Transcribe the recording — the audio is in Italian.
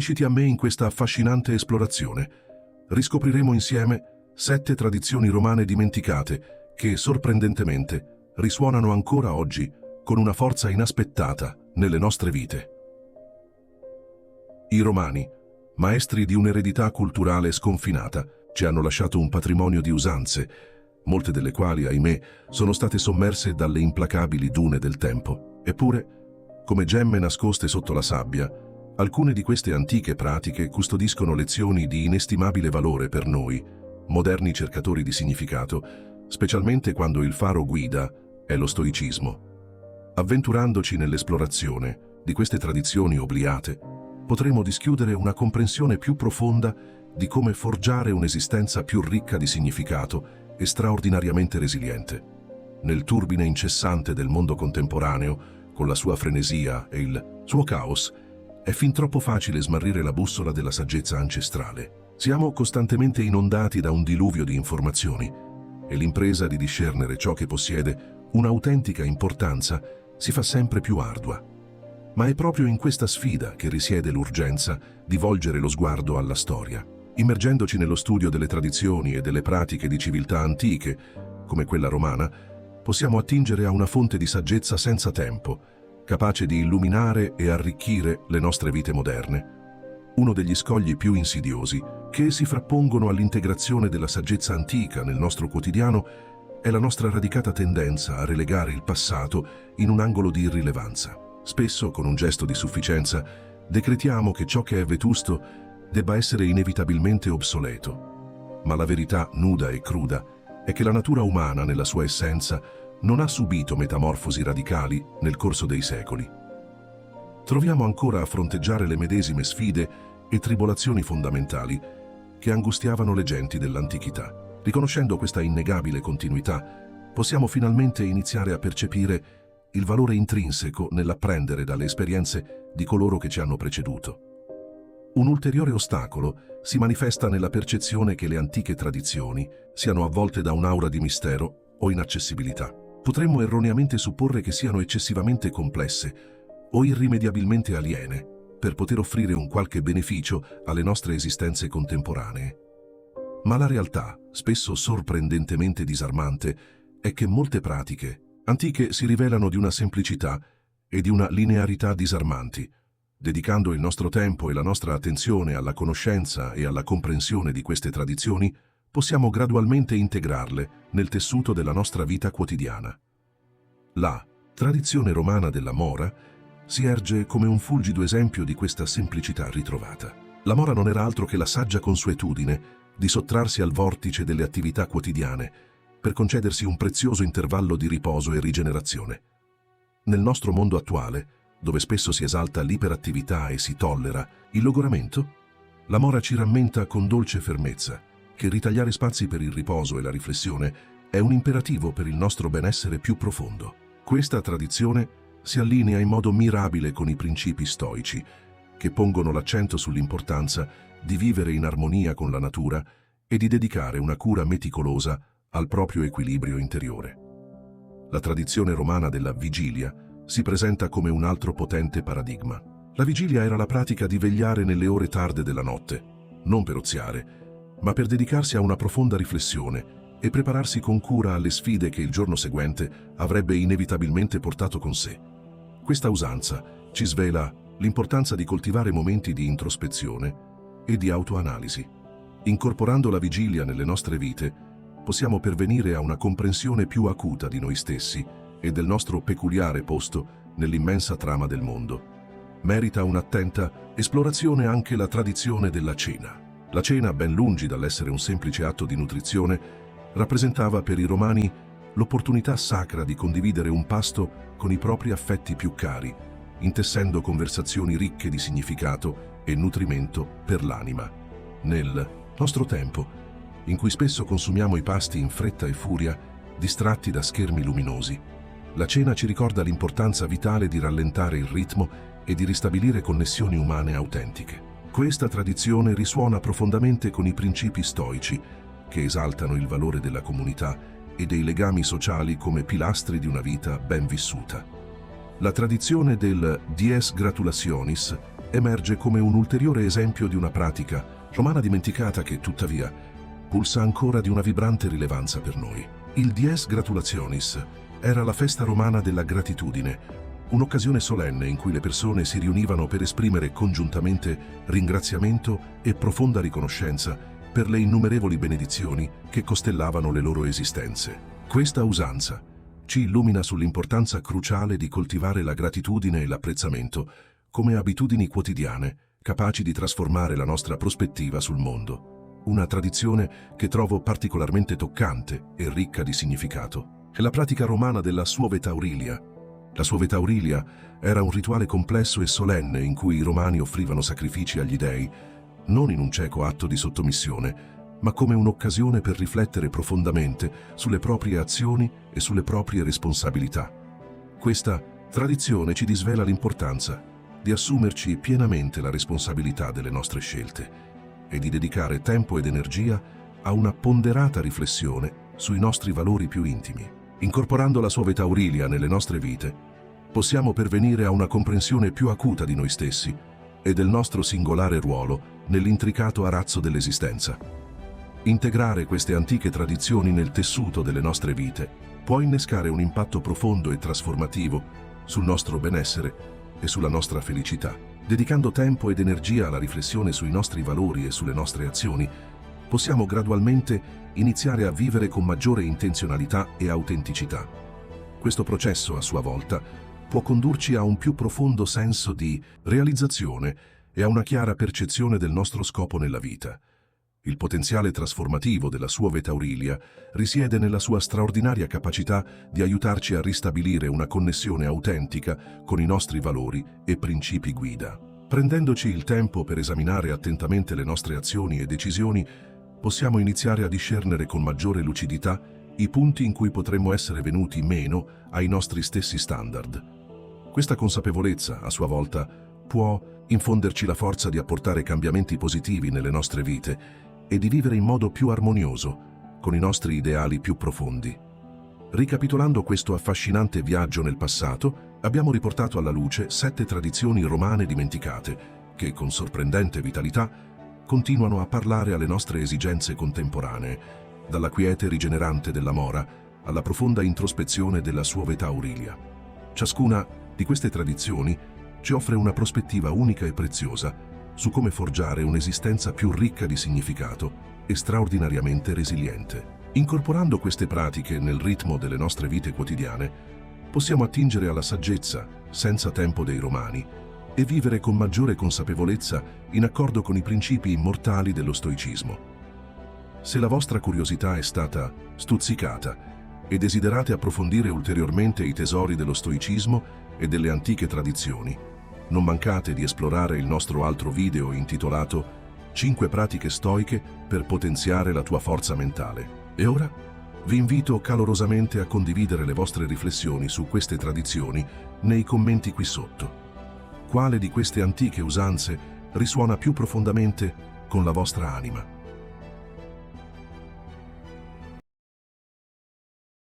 Unisciti a me in questa affascinante esplorazione. Riscopriremo insieme 7 tradizioni romane dimenticate che, sorprendentemente, risuonano ancora oggi con una forza inaspettata nelle nostre vite. I Romani, maestri di un'eredità culturale sconfinata, ci hanno lasciato un patrimonio di usanze, molte delle quali, ahimè, sono state sommerse dalle implacabili dune del tempo. Eppure, come gemme nascoste sotto la sabbia, alcune di queste antiche pratiche custodiscono lezioni di inestimabile valore per noi, moderni cercatori di significato, specialmente quando il faro guida è lo stoicismo. Avventurandoci nell'esplorazione di queste tradizioni obliate, potremo dischiudere una comprensione più profonda di come forgiare un'esistenza più ricca di significato e straordinariamente resiliente. Nel turbine incessante del mondo contemporaneo, con la sua frenesia e il suo caos, è fin troppo facile smarrire la bussola della saggezza ancestrale. Siamo costantemente inondati da un diluvio di informazioni e l'impresa di discernere ciò che possiede un'autentica importanza si fa sempre più ardua. Ma è proprio in questa sfida che risiede l'urgenza di volgere lo sguardo alla storia. Immergendoci nello studio delle tradizioni e delle pratiche di civiltà antiche, come quella romana, possiamo attingere a una fonte di saggezza senza tempo, capace di illuminare e arricchire le nostre vite moderne. Uno degli scogli più insidiosi che si frappongono all'integrazione della saggezza antica nel nostro quotidiano è la nostra radicata tendenza a relegare il passato in un angolo di irrilevanza. Spesso, con un gesto di sufficienza, decretiamo che ciò che è vetusto debba essere inevitabilmente obsoleto. Ma la verità nuda e cruda è che la natura umana, nella sua essenza, non ha subito metamorfosi radicali nel corso dei secoli. Troviamo ancora a fronteggiare le medesime sfide e tribolazioni fondamentali che angustiavano le genti dell'antichità. Riconoscendo questa innegabile continuità, possiamo finalmente iniziare a percepire il valore intrinseco nell'apprendere dalle esperienze di coloro che ci hanno preceduto. Un ulteriore ostacolo si manifesta nella percezione che le antiche tradizioni siano avvolte da un'aura di mistero o inaccessibilità. Potremmo erroneamente supporre che siano eccessivamente complesse o irrimediabilmente aliene per poter offrire un qualche beneficio alle nostre esistenze contemporanee. Ma la realtà, spesso sorprendentemente disarmante, è che molte pratiche antiche si rivelano di una semplicità e di una linearità disarmanti. Dedicando il nostro tempo e la nostra attenzione alla conoscenza e alla comprensione di queste tradizioni, possiamo gradualmente integrarle nel tessuto della nostra vita quotidiana. La tradizione romana della Mora si erge come un fulgido esempio di questa semplicità ritrovata. La Mora non era altro che la saggia consuetudine di sottrarsi al vortice delle attività quotidiane per concedersi un prezioso intervallo di riposo e rigenerazione. Nel nostro mondo attuale, dove spesso si esalta l'iperattività e si tollera il logoramento, la Mora ci rammenta con dolce fermezza che ritagliare spazi per il riposo e la riflessione è un imperativo per il nostro benessere più profondo. Questa tradizione si allinea in modo mirabile con i principi stoici, che pongono l'accento sull'importanza di vivere in armonia con la natura e di dedicare una cura meticolosa al proprio equilibrio interiore. La tradizione romana della vigilia si presenta come un altro potente paradigma. La vigilia era la pratica di vegliare nelle ore tarde della notte, non per oziare, ma per dedicarsi a una profonda riflessione e prepararsi con cura alle sfide che il giorno seguente avrebbe inevitabilmente portato con sé. Questa usanza ci svela l'importanza di coltivare momenti di introspezione e di autoanalisi. Incorporando la vigilia nelle nostre vite, possiamo pervenire a una comprensione più acuta di noi stessi e del nostro peculiare posto nell'immensa trama del mondo. Merita un'attenta esplorazione anche la tradizione della cena. La cena, ben lungi dall'essere un semplice atto di nutrizione, rappresentava per i Romani l'opportunità sacra di condividere un pasto con i propri affetti più cari, intessendo conversazioni ricche di significato e nutrimento per l'anima. Nel nostro tempo, in cui spesso consumiamo i pasti in fretta e furia, distratti da schermi luminosi, la cena ci ricorda l'importanza vitale di rallentare il ritmo e di ristabilire connessioni umane autentiche. Questa tradizione risuona profondamente con i principi stoici, che esaltano il valore della comunità e dei legami sociali come pilastri di una vita ben vissuta. La tradizione del dies gratulationis emerge come un ulteriore esempio di una pratica romana dimenticata che, tuttavia, pulsa ancora di una vibrante rilevanza per noi. Il Dies Gratulationis era la festa romana della gratitudine, un'occasione solenne in cui le persone si riunivano per esprimere congiuntamente ringraziamento e profonda riconoscenza per le innumerevoli benedizioni che costellavano le loro esistenze. Questa usanza ci illumina sull'importanza cruciale di coltivare la gratitudine e l'apprezzamento come abitudini quotidiane, capaci di trasformare la nostra prospettiva sul mondo. Una tradizione che trovo particolarmente toccante e ricca di significato. È la pratica romana della Suoveta Aurilia. La Suoveta Aurilia era un rituale complesso e solenne in cui i romani offrivano sacrifici agli dei, non in un cieco atto di sottomissione, ma come un'occasione per riflettere profondamente sulle proprie azioni e sulle proprie responsabilità. Questa tradizione ci disvela l'importanza di assumerci pienamente la responsabilità delle nostre scelte e di dedicare tempo ed energia a una ponderata riflessione sui nostri valori più intimi. Incorporando la Suoveta Aurilia nelle nostre vite, possiamo pervenire a una comprensione più acuta di noi stessi e del nostro singolare ruolo nell'intricato arazzo dell'esistenza. Integrare queste antiche tradizioni nel tessuto delle nostre vite può innescare un impatto profondo e trasformativo sul nostro benessere e sulla nostra felicità. Dedicando tempo ed energia alla riflessione sui nostri valori e sulle nostre azioni, possiamo gradualmente iniziare a vivere con maggiore intenzionalità e autenticità. Questo processo, a sua volta, può condurci a un più profondo senso di realizzazione e a una chiara percezione del nostro scopo nella vita. Il potenziale trasformativo della Suoveta Aurilia risiede nella sua straordinaria capacità di aiutarci a ristabilire una connessione autentica con i nostri valori e principi guida. Prendendoci il tempo per esaminare attentamente le nostre azioni e decisioni, possiamo iniziare a discernere con maggiore lucidità i punti in cui potremmo essere venuti meno ai nostri stessi standard. Questa consapevolezza, a sua volta, può infonderci la forza di apportare cambiamenti positivi nelle nostre vite e di vivere in modo più armonioso con i nostri ideali più profondi. Ricapitolando questo affascinante viaggio nel passato, abbiamo riportato alla luce 7 tradizioni romane dimenticate che, con sorprendente vitalità, continuano a parlare alle nostre esigenze contemporanee, dalla quiete rigenerante della Mora alla profonda introspezione della Suoveta Aurilia. Ciascuna di queste tradizioni ci offre una prospettiva unica e preziosa su come forgiare un'esistenza più ricca di significato e straordinariamente resiliente. Incorporando queste pratiche nel ritmo delle nostre vite quotidiane, possiamo attingere alla saggezza senza tempo dei Romani e vivere con maggiore consapevolezza in accordo con i principi immortali dello stoicismo. Se la vostra curiosità è stata stuzzicata e desiderate approfondire ulteriormente i tesori dello stoicismo e delle antiche tradizioni, non mancate di esplorare il nostro altro video intitolato 5 pratiche stoiche per potenziare la tua forza mentale. E ora vi invito calorosamente a condividere le vostre riflessioni su queste tradizioni nei commenti qui sotto. Quale di queste antiche usanze risuona più profondamente con la vostra anima?